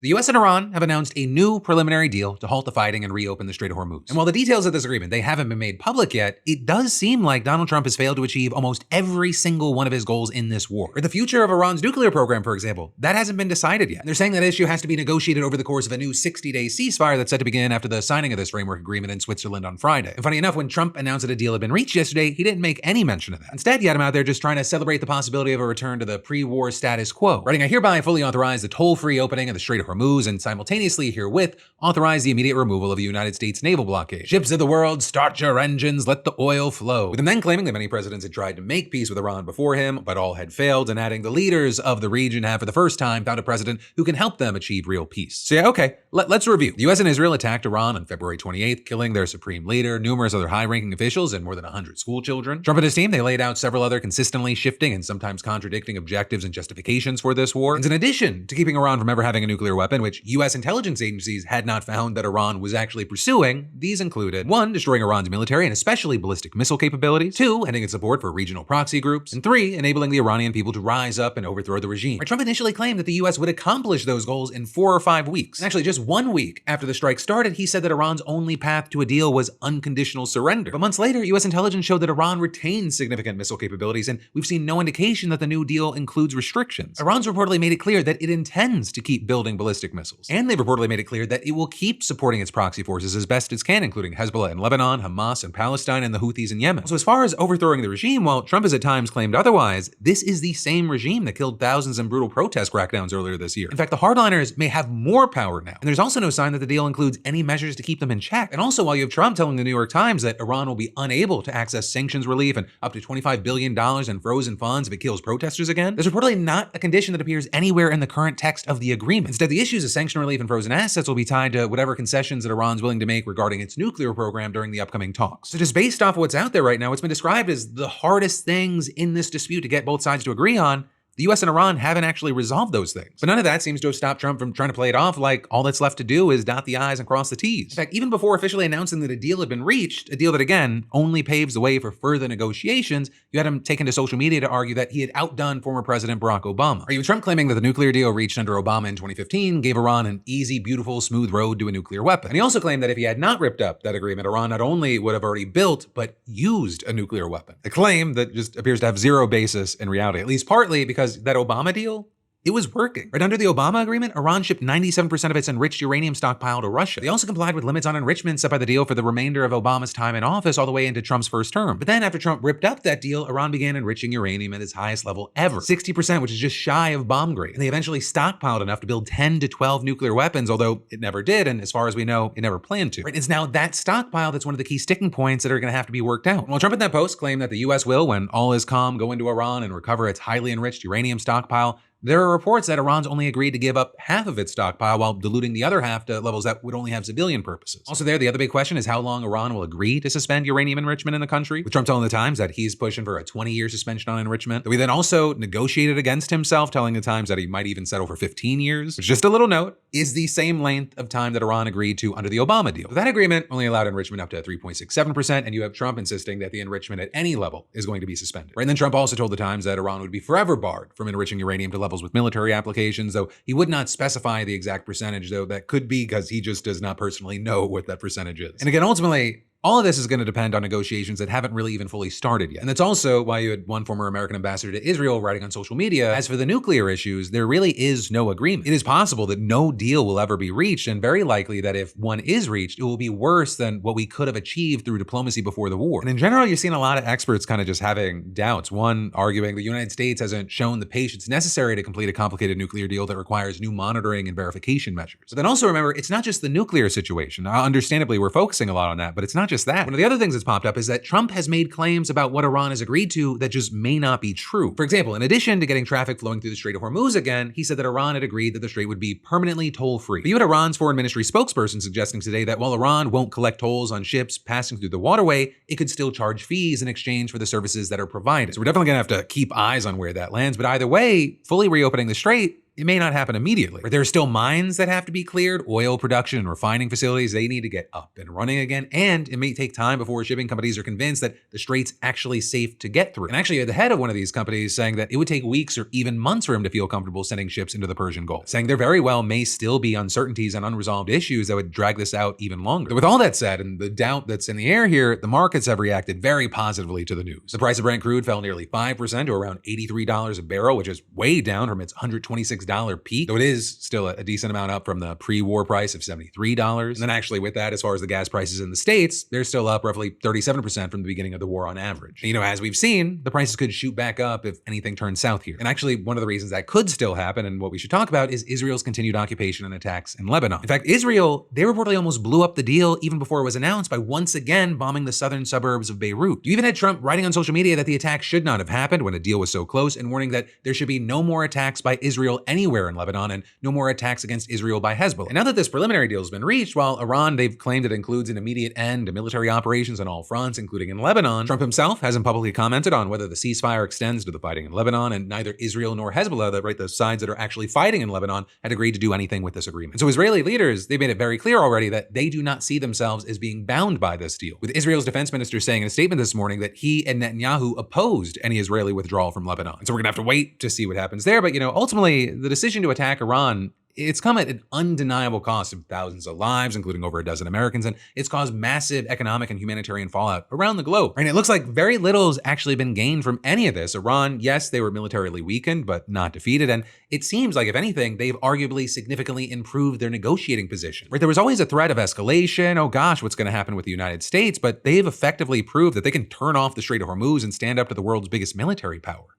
The US and Iran have announced a new preliminary deal to halt the fighting and reopen the Strait of Hormuz. And while the details of this agreement, they haven't been made public yet, it does seem like Donald Trump has failed to achieve almost every single one of his goals in this war. Or the future of Iran's nuclear program, for example, that hasn't been decided yet. And they're saying that issue has to be negotiated over the course of a new 60-day ceasefire that's set to begin after the signing of this framework agreement in Switzerland on Friday. And funny enough, when Trump announced that a deal had been reached yesterday, he didn't make any mention of that. Instead, he had him out there just trying to celebrate the possibility of a return to the pre-war status quo, writing, "I hereby fully authorize the toll-free opening of the Strait of Hormuz and simultaneously herewith authorize the immediate removal of the United States Naval blockade. Ships of the world, start your engines, let the oil flow." With him then claiming that many presidents had tried to make peace with Iran before him, but all had failed, and adding the leaders of the region have for the first time found a president who can help them achieve real peace. So yeah, okay, let's review. The US and Israel attacked Iran on February 28th, killing their supreme leader, numerous other high-ranking officials, and more than 100 school children. Trump and his team, they laid out several other consistently shifting and sometimes contradicting objectives and justifications for this war. And in addition to keeping Iran from ever having a nuclear weapon, which US intelligence agencies had not found that Iran was actually pursuing, these included 1. Destroying Iran's military and especially ballistic missile capabilities, 2. Ending its support for regional proxy groups, and 3. Enabling the Iranian people to rise up and overthrow the regime. Where Trump initially claimed that the US would accomplish those goals in 4 or 5 weeks. And actually, just 1 week after the strike started, he said that Iran's only path to a deal was unconditional surrender. But months later, US intelligence showed that Iran retains significant missile capabilities, and we've seen no indication that the new deal includes restrictions. Iran's reportedly made it clear that it intends to keep building ballistic missiles, and they've reportedly made it clear that it will keep supporting its proxy forces as best it can, including Hezbollah in Lebanon, Hamas in Palestine, and the Houthis in Yemen. So as far as overthrowing the regime, while Trump has at times claimed otherwise, this is the same regime that killed thousands in brutal protest crackdowns earlier this year. In fact, the hardliners may have more power now. And there's also no sign that the deal includes any measures to keep them in check. And also, while you have Trump telling the New York Times that Iran will be unable to access sanctions relief and up to $25 billion in frozen funds if it kills protesters again, there's reportedly not a condition that appears anywhere in the current text of the agreement. Instead, the issues of sanction relief and frozen assets will be tied to whatever concessions that Iran's willing to make regarding its nuclear program during the upcoming talks. So just based off of what's out there right now, it's been described as the hardest things in this dispute to get both sides to agree on. The US and Iran haven't actually resolved those things. But none of that seems to have stopped Trump from trying to play it off like all that's left to do is dot the I's and cross the T's. In fact, even before officially announcing that a deal had been reached, a deal that again only paves the way for further negotiations, you had him taken to social media to argue that he had outdone former President Barack Obama. Or even Trump claiming that the nuclear deal reached under Obama in 2015 gave Iran an easy, beautiful, smooth road to a nuclear weapon. And he also claimed that if he had not ripped up that agreement, Iran not only would have already built, but used a nuclear weapon. A claim that just appears to have zero basis in reality, at least partly because that Obama deal, it was working. Right under the Obama agreement, Iran shipped 97% of its enriched uranium stockpile to Russia. They also complied with limits on enrichment set by the deal for the remainder of Obama's time in office all the way into Trump's first term. But then after Trump ripped up that deal, Iran began enriching uranium at its highest level ever, 60%, which is just shy of bomb grade. And they eventually stockpiled enough to build 10 to 12 nuclear weapons, although it never did, and as far as we know, it never planned to. Right? It's now that stockpile that's one of the key sticking points that are going to have to be worked out. While Trump in that post claimed that the US will, when all is calm, go into Iran and recover its highly enriched uranium stockpile, there are reports that Iran's only agreed to give up half of its stockpile while diluting the other half to levels that would only have civilian purposes. Also the other big question is how long Iran will agree to suspend uranium enrichment in the country, with Trump telling the Times that he's pushing for a 20-year suspension on enrichment. He then also negotiated against himself, telling the Times that he might even settle for 15 years, which, just a little note, is the same length of time that Iran agreed to under the Obama deal. But that agreement only allowed enrichment up to 3.67%, and you have Trump insisting that the enrichment at any level is going to be suspended. Right? And then Trump also told the Times that Iran would be forever barred from enriching uranium to levels with military applications, though he would not specify the exact percentage, though that could be because he just does not personally know what that percentage is. And again, ultimately, all of this is going to depend on negotiations that haven't really even fully started yet. And that's also why you had one former American ambassador to Israel writing on social media, as for the nuclear issues, there really is no agreement. It is possible that no deal will ever be reached, and very likely that if one is reached, it will be worse than what we could have achieved through diplomacy before the war. And in general, you've seen a lot of experts kind of just having doubts. One arguing the United States hasn't shown the patience necessary to complete a complicated nuclear deal that requires new monitoring and verification measures. But then also remember, it's not just the nuclear situation. Understandably, we're focusing a lot on that, but it's not just that. One of the other things that's popped up is that Trump has made claims about what Iran has agreed to that just may not be true. For example, in addition to getting traffic flowing through the Strait of Hormuz again, he said that Iran had agreed that the strait would be permanently toll-free. But you had Iran's foreign ministry spokesperson suggesting today that while Iran won't collect tolls on ships passing through the waterway, it could still charge fees in exchange for the services that are provided. So we're definitely gonna have to keep eyes on where that lands, but either way, fully reopening the strait it may not happen immediately. There are still mines that have to be cleared, oil production and refining facilities, they need to get up and running again, and it may take time before shipping companies are convinced that the strait's actually safe to get through. And actually, the head of one of these companies saying that it would take weeks or even months for him to feel comfortable sending ships into the Persian Gulf, saying there very well may still be uncertainties and unresolved issues that would drag this out even longer. But with all that said, and the doubt that's in the air here, the markets have reacted very positively to the news. The price of Brent crude fell nearly 5% to around $83 a barrel, which is way down from its $126 peak, though it is still a decent amount up from the pre-war price of $73. And then actually with that, as far as the gas prices in the States, they're still up roughly 37% from the beginning of the war on average. And, as we've seen, the prices could shoot back up if anything turns south here. And actually, one of the reasons that could still happen, and what we should talk about, is Israel's continued occupation and attacks in Lebanon. In fact, Israel, they reportedly almost blew up the deal even before it was announced by once again bombing the southern suburbs of Beirut. You even had Trump writing on social media that the attack should not have happened when a deal was so close, and warning that there should be no more attacks by Israel anywhere in Lebanon and no more attacks against Israel by Hezbollah. And now that this preliminary deal has been reached, while Iran, they've claimed it includes an immediate end to military operations on all fronts, including in Lebanon, Trump himself hasn't publicly commented on whether the ceasefire extends to the fighting in Lebanon, and neither Israel nor Hezbollah, the sides that are actually fighting in Lebanon, had agreed to do anything with this agreement. And so Israeli leaders, they've made it very clear already that they do not see themselves as being bound by this deal, with Israel's defense minister saying in a statement this morning that he and Netanyahu opposed any Israeli withdrawal from Lebanon. And so we're gonna have to wait to see what happens there. But ultimately, the decision to attack Iran, it's come at an undeniable cost of thousands of lives, including over a dozen Americans, and it's caused massive economic and humanitarian fallout around the globe. And it looks like very little has actually been gained from any of this. Iran, yes, they were militarily weakened, but not defeated, and it seems like, if anything, they've arguably significantly improved their negotiating position. There was always a threat of escalation, oh gosh, what's gonna happen with the United States, but they've effectively proved that they can turn off the Strait of Hormuz and stand up to the world's biggest military power.